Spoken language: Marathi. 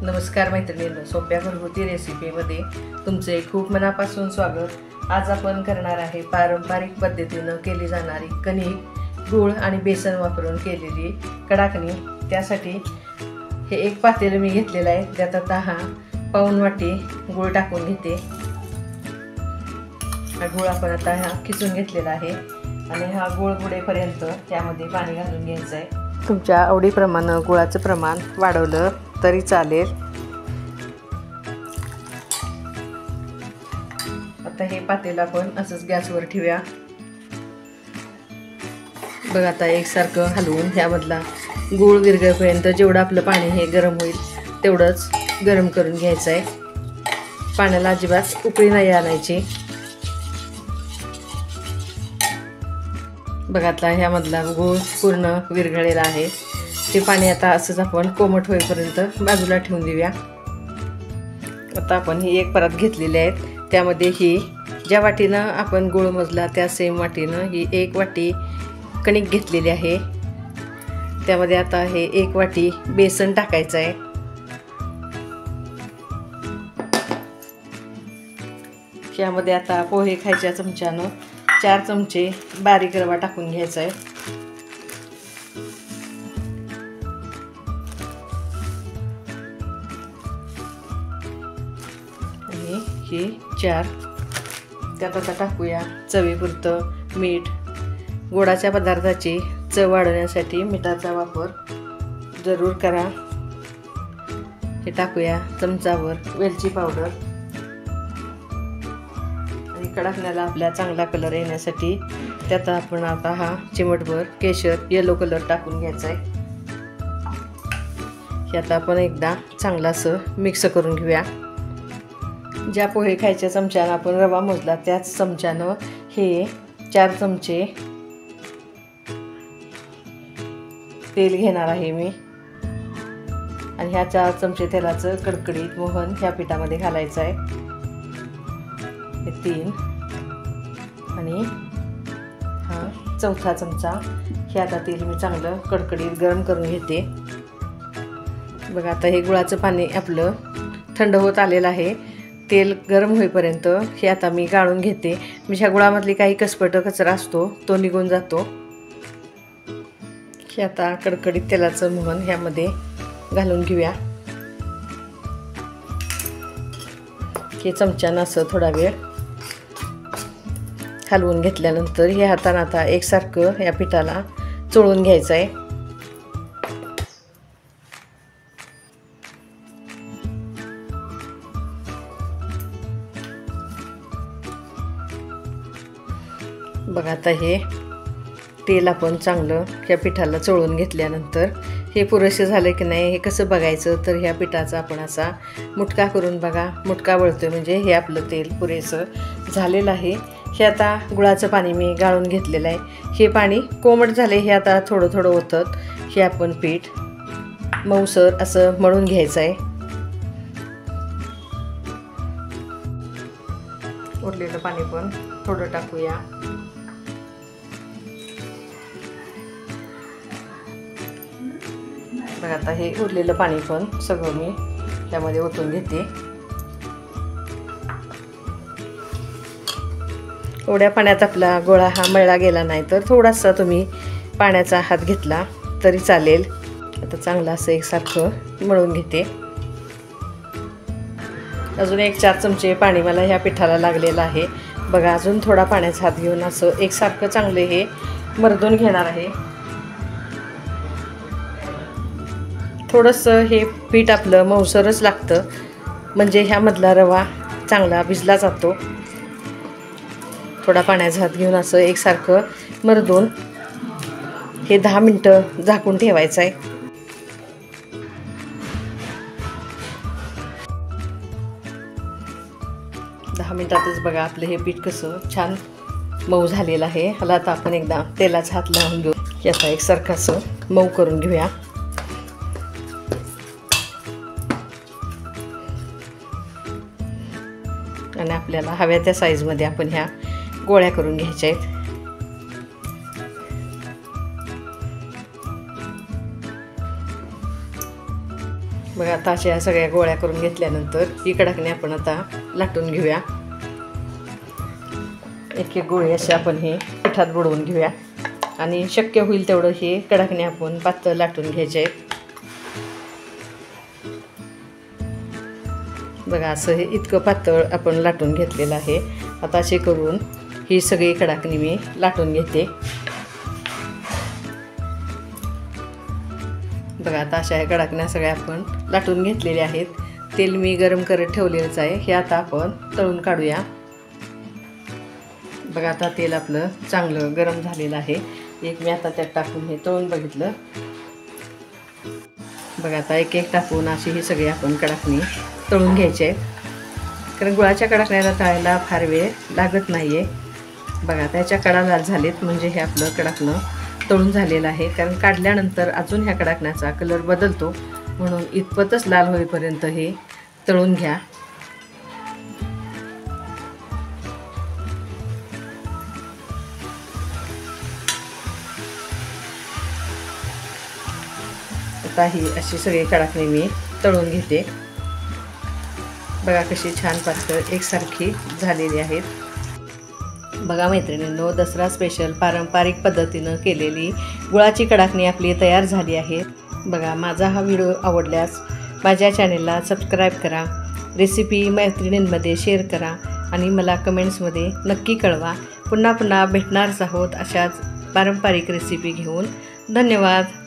नमस्कार मैत्रिणींनो, सोप्या घरगुती रेसिपीमध्ये तुमचे खूप मनापासून स्वागत। आज आपण करणार आहे पारंपरिक पद्धतीने केली जाणारी कणिक गूळ आणि बेसन वापरून केलेली कडाकणी। त्यासाठी हे एक पातेलं मी घेतलेलं आहे, त्यात आता हा पाऊण वाटी गूळ टाकून घेते। हा गूळ आपण आता हा किसून घेतलेला आहे आणि हा गूळ बुडेपर्यंत त्यामध्ये पाणी घालून घ्यायचं आहे। तुमच्या आवडीप्रमाणे गुळाचं प्रमाण वाढवलं तरी चालेल। आता हे पातेलं आपण असंच गॅसवर ठेवूया। बघा आता एकसारखं हलवून ह्यामधला गूळ विरघळेपर्यंत जेवढं आपलं पाणी हे गरम होईल तेवढंच गरम करून घ्यायचं आहे। पाण्याला अजिबात उकळी नाही आणायची। बघा आता ह्यामधला गूळ पूर्ण विरघळलेला आहे। ते पाणी आता असंच आपण कोमट होईपर्यंत बाजूला ठेवून देऊया। आता आपण ही एक परत घेतलेली आहे, त्यामध्ये ही ज्या वाटीनं आपण गूळ मोजला त्या सेम वाटीनं ही एक वाटी कणिक घेतलेली आहे। त्यामध्ये आता हे एक वाटी बेसन टाकायचं आहे। यामध्ये आता पोहे खायच्या चमच्यानं 4 चमचे बारीक रवा टाकून घ्यायचा आहे। आणि हे 4 त्यात आता टाकूया चवीपुरतं मीठ। गोडाच्या पदार्थाची चव वाढवण्यासाठी मिठाचा वापर जरूर करा। हे टाकूया चमचाभर वेलची पावडर आणि कडाकण्याला आपल्या चांगला कलर येण्यासाठी त्यात आपण आता हा चिमटभर केशर येलो कलर टाकून घ्यायचा आहे। हे आता आपण एकदा चांगलं असं मिक्स करून घेऊया। ज्या पोहे खायच्या चमच्यानं आपण रवा मोजला त्याच चमच्यानं हे 4 चमचे तेल घेणार आहे मी आणि ह्या 4 चमचे तेलाचं कडकडीत मोहन ह्या पिठामध्ये घालायचं आहे। हे 3 आणि हा 4था चमचा। हे आता तेल मी चांगलं कडकडीत गरम करून घेते। बघा आता हे गुळाचं पाणी आपलं थंड होत आलेलं आहे। तेल गरम होईपर्यंत हे आता मी गाळून घेते, म्हणजे ह्या गुळामधली काही कसपट कचरा असतो तो निघून जातो। हे आता कडकडीत तेलाचं मोहन ह्यामध्ये घालून घेऊया। हे चमच्यानं असं थोडा वेळ हलवून घेतल्यानंतर हे हातानं आता एकसारखं या पिठाला चोळून घ्यायचं आहे। बघा आता हे तेल आपण चांगलं ह्या पिठाला चोळून घेतल्यानंतर हे पुरेसे झाले की नाही हे कसं बघायचं, तर ह्या पिठाचा आपण असा मुटका करून बघा। मुटका वळतोय म्हणजे हे आपलं तेल पुरेसं झालेलं आहे। हे आता गुळाचं पाणी मी गाळून घेतलेलं आहे। हे पाणी कोमट झाले, हे आता थोडं थोडं ओतत हे आपण पीठ मऊसर असं मळून घ्यायचं आहे। उरलेलं पाणी पण थोडं टाकूया। बघा आता हे उरलेलं पाणी पण सगळं मी त्यामध्ये ओतून घेते। एवढ्या पाण्यात आपला गोळा हा मळला गेला नाही तर थोडासा तुम्ही पाण्याचा हात घेतला तरी चालेल। आता चांगलं असं एकसारखं मळून घेते। अजून 1-4 चमचे पाणी मला ह्या पिठाला लागलेलं आहे। बघा अजून थोडा पाण्याचा हात घेऊन असं एकसारखं चांगले हे मर्दून घेणार आहे। थोडंसं हे पीठ आपलं मऊसरच लागतं, म्हणजे ह्यामधला रवा चांगला भिजला जातो। थोडा पाण्याचा हात घेऊन असं एकसारखं मर्दून हे 10 मिनिटं झाकून ठेवायचं आहे। दहा मिनिटातच बघा आपलं हे पीठ कसं छान मऊ झालेलं आहे। ह्याला आता आपण एकदा तेलाचा हात लावून घेऊ, याचा एकसारखं असं मऊ करून घेऊया। आणि आपल्याला हव्या त्या साईजमध्ये आपण ह्या गोळ्या करून घ्यायच्या आहेत। बघा आता अशा सगळ्या गोळ्या करून घेतल्यानंतर ही कडाकणी आपण आता लाटून घेऊया. एक एक गोळी असे आपण हे पिठात बुडवून घेऊया आणि शक्य होईल तेवढं हे कडाकणी आपण पातळ लाटून घ्यायचे आहेत. बघा असं हे इतकं पातळ आपण लाटून घेतलेलं आहे. आता असे करून ही सगळी कडाकणी मी लाटून घेते. बघा आता अशा ह्या कडाकण्या सगळ्या आपण लाटून घेतलेल्या आहेत. तेल मी गरम करत ठेवलेलंच आहे. हे आता आपण तळून काढूया. बघा आता तेल आपलं चांगलं गरम झालेलं आहे. एक मी आता त्यात टाकून हे तळून बघितलं. बघा आता एक एक टाकून अशी ही सगळी आपण कडाकणी तळून घ्यायचे आहेत. कारण गुळाच्या कडाकण्याला तळायला फार वेळ लागत नाही आहे. बघा त्याच्या कडा लाल झालेत म्हणजे हे आपलं कडाकणं तळून झालेलं आहे. कारण काढल्यानंतर अजून ह्या कडाकण्याचा कलर बदलतो, म्हणून इतपतच लाल होईपर्यंत हे तळून घ्या. आता ही अशी सगळी कडाकणी मी तळून घेते. बघा कशी छान पातळ एकसारखी झालेली आहेत. बघा मैत्रिणींनो, दसरा स्पेशल पारंपरिक पद्धतीनं केलेली गुळाची कडाकणी आपली तयार झाली आहे. बघा माझा हा व्हिडिओ आवडल्यास माझ्या चॅनेलला सबस्क्राईब करा, रेसिपी मैत्रिणींमध्ये शेअर करा आणि मला कमेंट्समध्ये नक्की कळवा. पुन्हा पुन्हा भेटणारच आहोत अशाच पारंपरिक रेसिपी घेऊन. धन्यवाद.